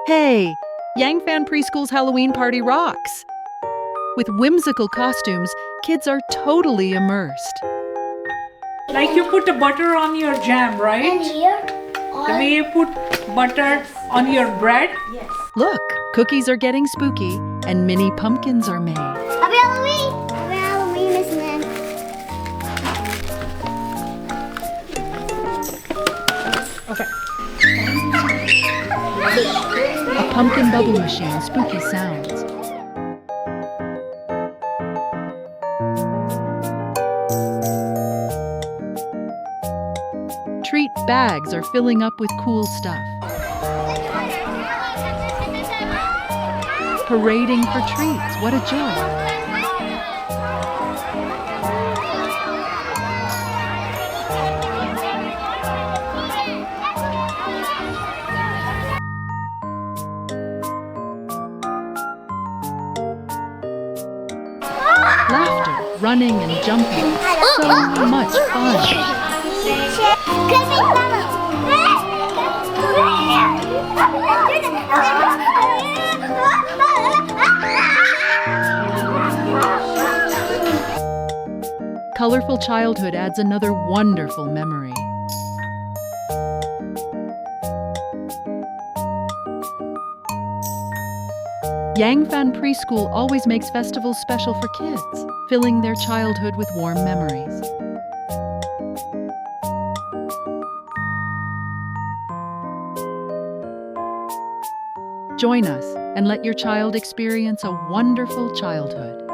Hey, Yangfan Preschool's Halloween party rocks! With whimsical costumes, kids are totally immersed. Like you put the butter on your jam, And right? here, The way you put butter on your bread. yes. Look, cookies are getting spooky and mini pumpkins are made. Happy Halloween! Happy Halloween, Miss Nan. Okay. A pumpkin bubble machine, spooky sounds. Treat bags are filling up with cool stuff. Parading for treats, what a joy! Laughter, running and jumping, so much fun. Colorful childhood adds another wonderful memory. Yangfan Preschool always makes festivals special for kids, filling their childhood with warm memories. Join us and let your child experience a wonderful childhood.